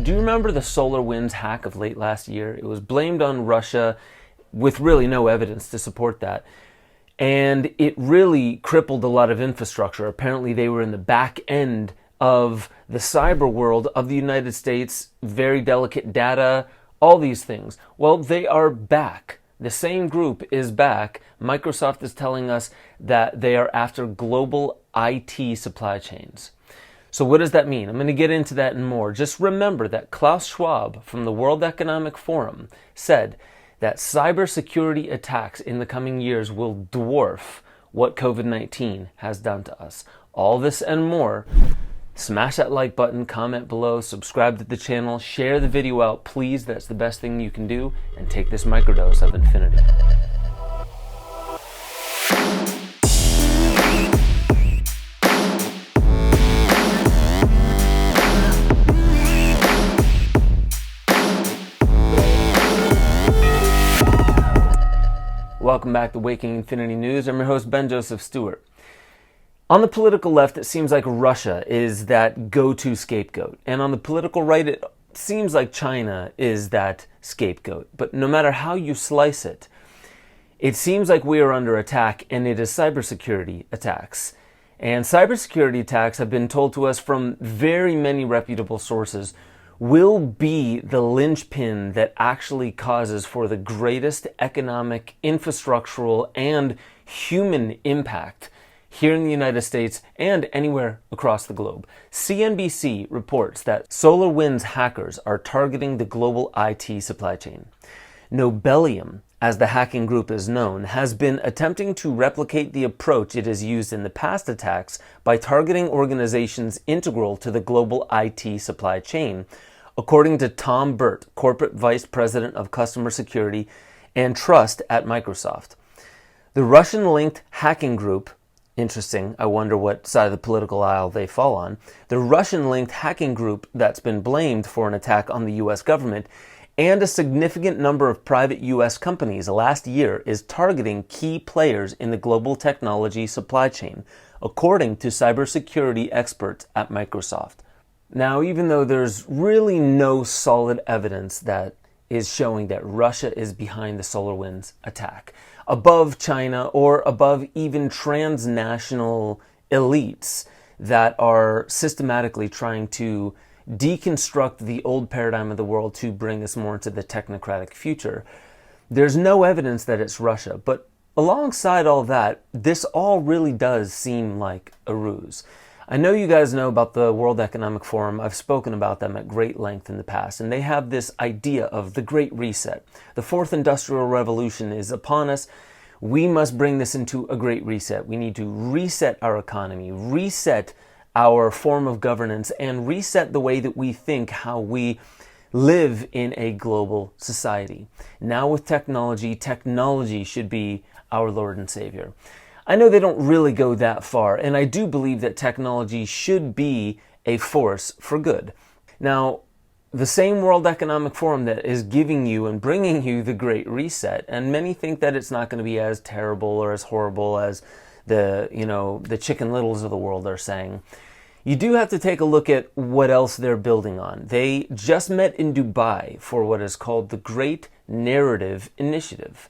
Do you remember the SolarWinds hack of late last year? It was blamed on Russia with really no evidence to support that. And it really crippled a lot of infrastructure. Apparently they were in the back end of the cyber world of the United States, very delicate data, all these things. Well, they are back. The same group is back. Microsoft is telling us that they are after global IT supply chains. So what does that mean? I'm going to get into that and more. Just remember that Klaus Schwab from the World Economic Forum said that cybersecurity attacks in the coming years will dwarf what COVID-19 has done to us. All this and more. Smash that like button, comment below, subscribe to the channel, share the video out, please. That's the best thing you can do. And take this microdose of infinity. Welcome back to Waking Infinity News. I'm your host, Ben Joseph Stewart. On the political left, it seems like Russia is that go-to scapegoat. And on the political right, it seems like China is that scapegoat. But no matter how you slice it, it seems like we are under attack, and it is cybersecurity attacks. And cybersecurity attacks have been told to us from very many reputable sources will be the linchpin that actually causes for the greatest economic, infrastructural, and human impact here in the United States and anywhere across the globe. CNBC reports that SolarWinds hackers are targeting the global IT supply chain. Nobelium, as the hacking group is known, has been attempting to replicate the approach it has used in the past attacks by targeting organizations integral to the global IT supply chain, according to Tom Burt, Corporate Vice President of Customer Security and Trust at Microsoft. The Russian-linked hacking group, interesting, I wonder what side of the political aisle they fall on, the Russian-linked hacking group that's been blamed for an attack on the U.S. government and a significant number of private U.S. companies last year is targeting key players in the global technology supply chain, according to cybersecurity experts at Microsoft. Now, even though there's really no solid evidence that is showing that Russia is behind the SolarWinds attack, above China or above even transnational elites that are systematically trying to deconstruct the old paradigm of the world to bring us more into the technocratic future, there's no evidence that it's Russia. But alongside all that, this all really does seem like a ruse. I know you guys know about the World Economic Forum. I've spoken about them at great length in the past, and they have this idea of the Great Reset. The Fourth Industrial Revolution is upon us. We must bring this into a Great Reset. We need to reset our economy, reset our form of governance, and reset the way that we think, how we live in a global society. Now with technology, technology should be our Lord and Savior. I know they don't really go that far, and I do believe that technology should be a force for good. Now, the same World Economic Forum that is giving you and bringing you the Great Reset, and many think that it's not going to be as terrible or as horrible as the Chicken Littles of the world are saying. You do have to take a look at what else they're building on. They just met in Dubai for what is called the Great Narrative Initiative.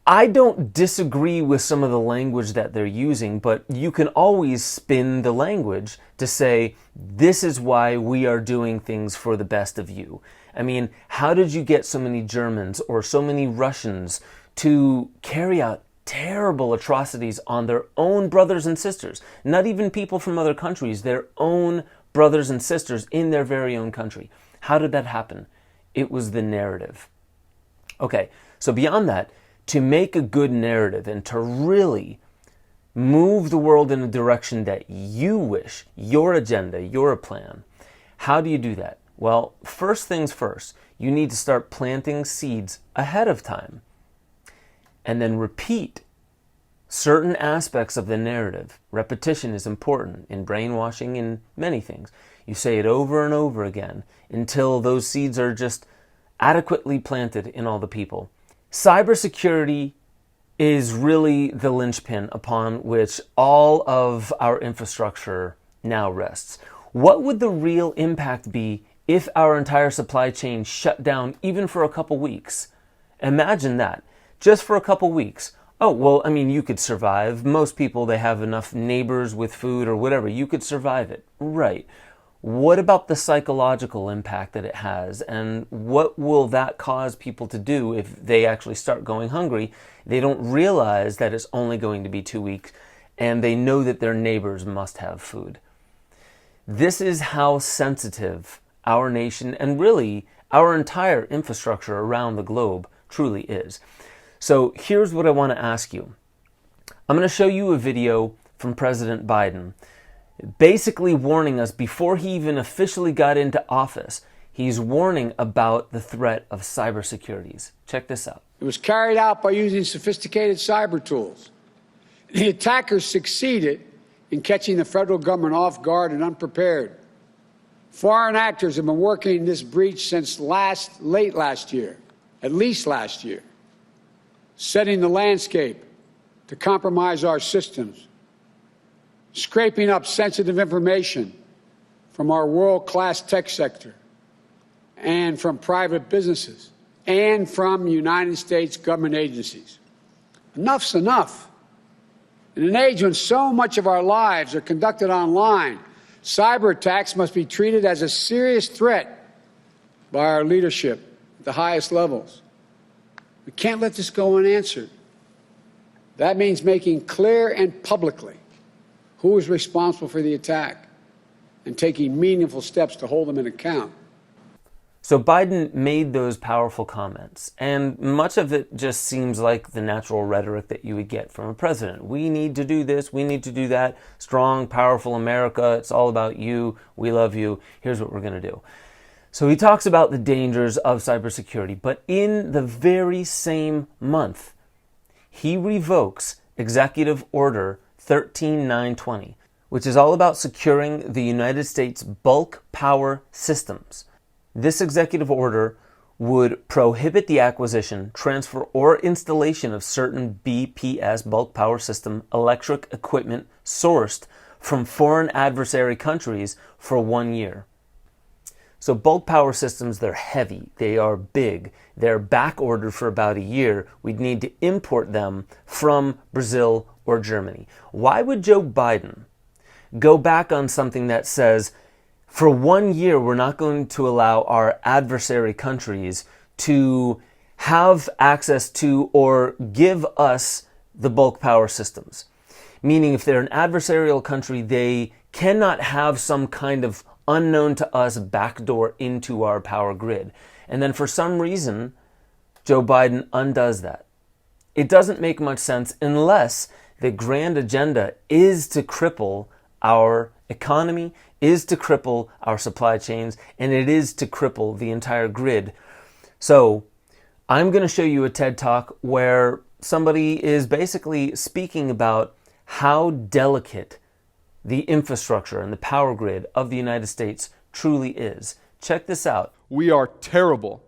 I don't disagree with some of the language that they're using, but you can always spin the language to say, this is why we are doing things for the best of you. I mean, how did you get so many Germans or so many Russians to carry out terrible atrocities on their own brothers and sisters? Not even people from other countries, their own brothers and sisters in their very own country. How did that happen? It was the narrative. Okay, so beyond that, to make a good narrative and to really move the world in a direction that you wish, your agenda, your plan, how do you do that? Well, first things first, you need to start planting seeds ahead of time and then repeat certain aspects of the narrative. Repetition is important in brainwashing and many things. You say it over and over again until those seeds are just adequately planted in all the people. Cybersecurity is really the linchpin upon which all of our infrastructure now rests. What would the real impact be if our entire supply chain shut down even for a couple weeks. Imagine that, just for a couple weeks. Oh, well, I mean, you could survive. Most people, they have enough neighbors with food or whatever. You could survive it. Right. What about the psychological impact that it has? And what will that cause people to do if they actually start going hungry? They don't realize that it's only going to be 2 weeks, and they know that their neighbors must have food. This is how sensitive our nation, and really our entire infrastructure around the globe, truly is. So here's what I want to ask you. I'm going to show you a video from President Biden, basically warning us before he even officially got into office. He's warning about the threat of cybersecurities. Check this out. It was carried out by using sophisticated cyber tools. The attackers succeeded in catching the federal government off guard and unprepared. Foreign actors have been working this breach since late last year, at least last year, setting the landscape to compromise our systems, scraping up sensitive information from our world-class tech sector and from private businesses and from United States government agencies. Enough's enough. In an age when so much of our lives are conducted online, cyber attacks must be treated as a serious threat by our leadership at the highest levels. We can't let this go unanswered. That means making clear and publicly who is responsible for the attack and taking meaningful steps to hold them in account. So Biden made those powerful comments, and much of it just seems like the natural rhetoric that you would get from a president. We need to do this, we need to do that. Strong, powerful America, it's all about you, we love you, here's what we're going to do. So he talks about the dangers of cybersecurity, but in the very same month, he revokes Executive Order 13920, which is all about securing the United States bulk power systems. This executive order would prohibit the acquisition, transfer, or installation of certain BPS, bulk power system, electric equipment sourced from foreign adversary countries for 1 year. So bulk power systems, they're heavy, they are big, they're back ordered for about a year. We'd need to import them from Brazil or Germany. Why would Joe Biden go back on something that says, for 1 year, we're not going to allow our adversary countries to have access to or give us the bulk power systems? Meaning if they're an adversarial country, they cannot have some kind of unknown to us backdoor into our power grid. And then for some reason, Joe Biden undoes that. It doesn't make much sense unless the grand agenda is to cripple our economy, is to cripple our supply chains, and it is to cripple the entire grid. So I'm going to show you a TED Talk where somebody is basically speaking about how delicate the infrastructure and the power grid of the United States truly is. Check this out. We are terrible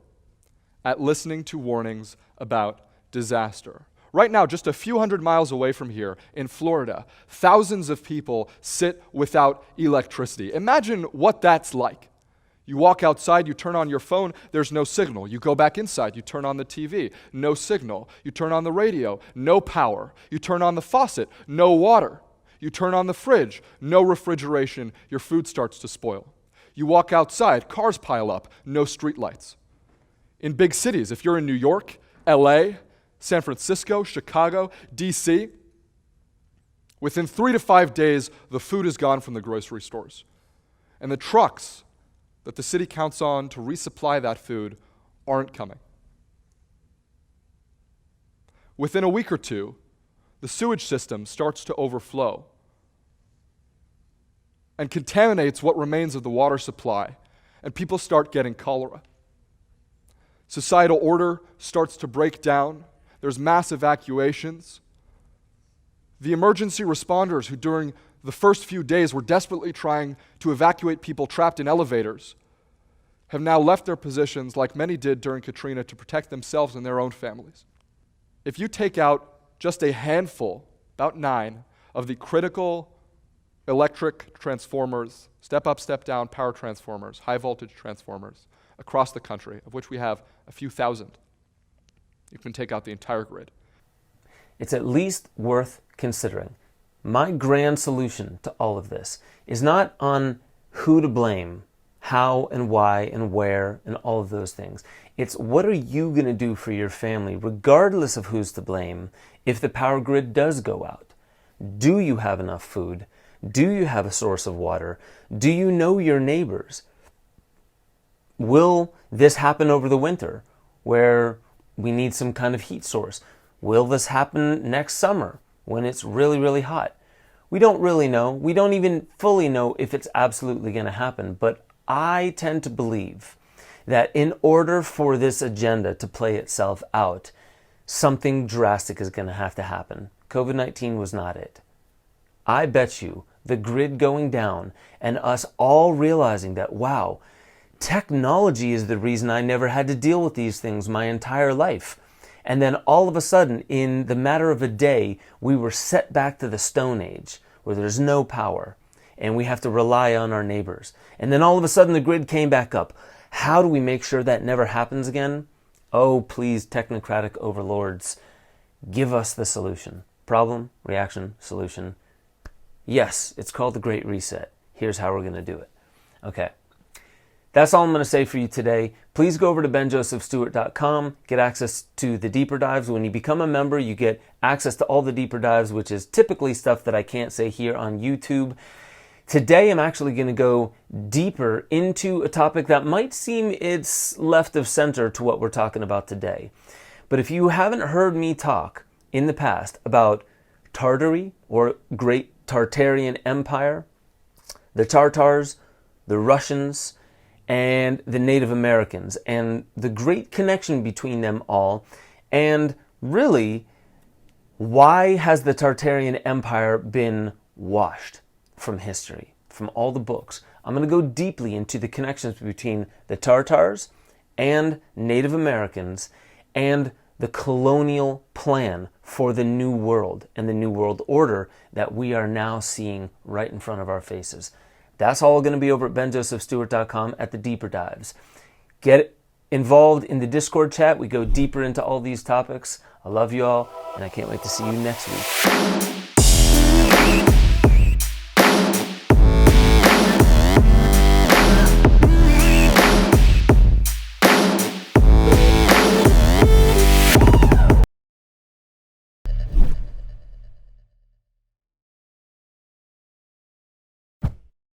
at listening to warnings about disaster. Right now, just a few hundred miles away from here in Florida, thousands of people sit without electricity. Imagine what that's like. You walk outside, you turn on your phone, there's no signal. You go back inside, you turn on the TV, no signal. You turn on the radio, no power. You turn on the faucet, no water. You turn on the fridge, no refrigeration, your food starts to spoil. You walk outside, cars pile up, no streetlights. In big cities, if you're in New York, LA, San Francisco, Chicago, DC, within 3 to 5 days, the food is gone from the grocery stores. And the trucks that the city counts on to resupply that food aren't coming. Within a week or two, the sewage system starts to overflow and contaminates what remains of the water supply, and people start getting cholera. Societal order starts to break down. There's mass evacuations. The emergency responders who during the first few days were desperately trying to evacuate people trapped in elevators have now left their positions like many did during Katrina to protect themselves and their own families. If you take out just a handful, about 9, of the critical electric transformers, step up, step down power transformers, high voltage transformers across the country, of which we have a few thousand. You can take out the entire grid. It's at least worth considering. My grand solution to all of this is not on who to blame, how and why and where and all of those things. It's what are you going to do for your family, regardless of who's to blame, if the power grid does go out? Do you have enough food? Do you have a source of water? Do you know your neighbors? Will this happen over the winter where we need some kind of heat source? Will this happen next summer when it's really, really hot? We don't really know. We don't even fully know if it's absolutely going to happen. But I tend to believe that in order for this agenda to play itself out, something drastic is going to have to happen. COVID-19 was not it. I bet you the grid going down and us all realizing that, wow, technology is the reason I never had to deal with these things my entire life. And then all of a sudden, in the matter of a day, we were set back to the Stone Age, where there's no power, and we have to rely on our neighbors. And then all of a sudden, the grid came back up. How do we make sure that never happens again? Oh, please, technocratic overlords, give us the solution. Problem, reaction, solution. Yes, it's called the Great Reset. Here's how we're going to do it. Okay. That's all I'm going to say for you today. Please go over to benjosephstewart.com, get access to the deeper dives. When you become a member, you get access to all the deeper dives, which is typically stuff that I can't say here on YouTube. Today, I'm actually going to go deeper into a topic that might seem it's left of center to what we're talking about today. But if you haven't heard me talk in the past about Tartary or Great Tartarian Empire, the Tartars, the Russians, and the Native Americans, and the great connection between them all, and really, why has the Tartarian Empire been washed from history, from all the books? I'm going to go deeply into the connections between the Tartars and Native Americans and the colonial plan for the New World and the New World Order that we are now seeing right in front of our faces. That's all going to be over at benjosephstewart.com at the deeper dives. Get involved in the Discord chat. We go deeper into all these topics. I love you all, and I can't wait to see you next week.